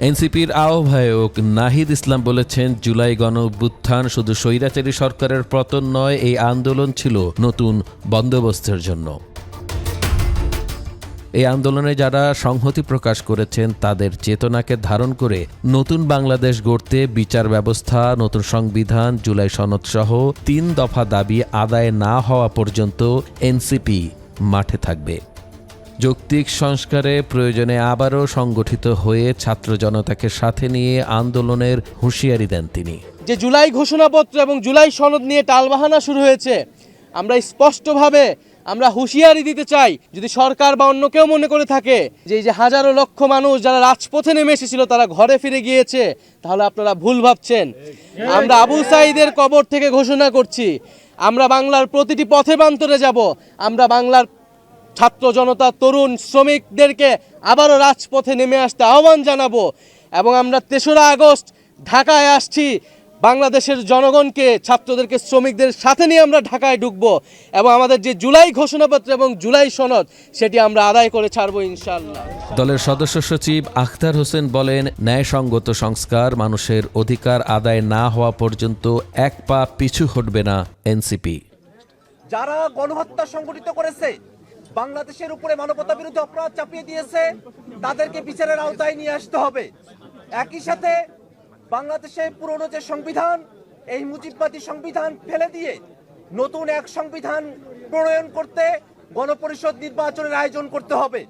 এনসিপির আহ্বায়ক নাহিদ ইসলাম বলেছেন, জুলাই গণঅভ্যুত্থান শুধু স্বৈরাচারী সরকারের পতন নয়, এই আন্দোলন ছিল নতুন বন্দোবস্তের জন্য। এই আন্দোলনে যারা সংহতি প্রকাশ করেছেন তাদের চেতনাকে ধারণ করে নতুন বাংলাদেশ গড়তে বিচার ব্যবস্থা, নতুন সংবিধান, জুলাই সনদসহ ৩ দফা দাবি আদায় না হওয়া পর্যন্ত এনসিপি মাঠে থাকবে। যৌক্তিক সংস্কারে প্রয়োজনে আবারও সংগঠিত হয়ে ছাত্র জনতাকে সাথে নিয়ে আন্দোলনের হুঁশিয়ারি দেন তিনি। যে জুলাই ঘোষণাপত্র এবং জুলাই সনদ নিয়ে টালবাহানা শুরু হয়েছে, আমরা স্পষ্টভাবে আমরা হুঁশিয়ারি দিতে চাই, যদি সরকার বা অন্য কেউ মনে করে থাকে যে এই যে হাজারো লক্ষ মানুষ যারা রাজপথে নেমে এসেছিল তারা ঘরে ফিরে গিয়েছে, তাহলে আপনারা ভুল ভাবছেন। আমরা আবু সাঈদের কবর থেকে ঘোষণা করছি, আমরা বাংলার প্রতিটি পথে প্রান্তরে যাব। আমরা বাংলার ছাত্র জনতা, তরুণ, শ্রমিকদেরকে আবারও রাজপথে নেমে আসতে আহ্বান জানাবো এবং আমরা ৩রা আগস্ট ঢাকায় আসছি। বাংলাদেশের জনগণকে, ছাত্রদেরকে, শ্রমিকদের সাথে নিয়ে আমরা ঢাকায় ঢুকবো এবং আমাদের যে জুলাই ঘোষণাপত্র এবং জুলাই সনদ সেটি আমরা আদায় করে ছাড়বো ইনশাআল্লাহ। দলের সদস্য সচিব আখতার হোসেন বলেন, ন্যায়সঙ্গত সংস্কার, মানুষের অধিকার আদায় না হওয়া পর্যন্ত এক পা পিছু হটবে না এনসিপি। যারা গণহত্যা সংগঠিত করেছে, বাংলাদেশের উপরে মানবতা বিরোধী অপরাধ চাপিয়ে দিয়েছে, তাদেরকে বিচারের আওতায় নিয়ে আসতে হবে। একই সাথে বাংলাদেশের পুরনো যে সংবিধান, এই মুজিববাদী সংবিধান ফেলে দিয়ে নতুন এক সংবিধান প্রণয়ন করতে গণপরিষদ নির্বাচনের আয়োজন করতে হবে।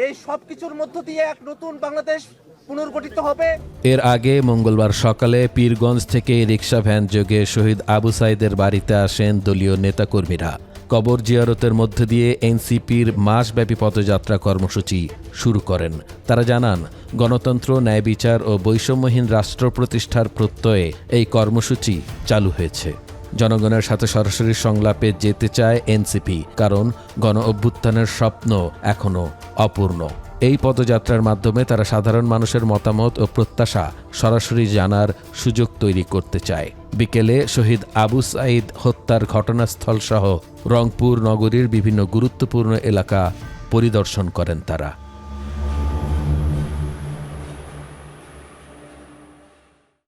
এই সব কিছুর মধ্য দিয়ে এক নতুন বাংলাদেশ পুনর্গঠিত হবে। এর আগে মঙ্গলবার সকালে পীরগঞ্জ থেকে রিকশা ভ্যান যোগে শহীদ আবু সাঈদের বাড়িতে আসেন দলীয় নেতাকর্মীরা। কবর জিয়ারতের মধ্য দিয়ে এনসিপির মাসব্যাপী পদযাত্রা কর্মসূচি শুরু করেন। তারা জানান, গণতন্ত্র, ন্যায় বিচার ও বৈষম্যহীন রাষ্ট্র প্রতিষ্ঠার প্রত্যয়ে এই কর্মসূচি চালু হয়েছে। জনগণের সাথে সরাসরি সংলাপে যেতে চায় এনসিপি, কারণ গণ অভ্যুত্থানের স্বপ্ন এখনও অপূর্ণ। এই পদযাত্রার মাধ্যমে তারা সাধারণ মানুষের মতামত ও প্রত্যাশা সরাসরি জানার সুযোগ তৈরি করতে চায়। বিকেলে শহীদ আবু সাঈদ হত্যার ঘটনাস্থল সহ রংপুর নগরীর বিভিন্ন গুরুত্বপূর্ণ এলাকা পরিদর্শন করেন তারা।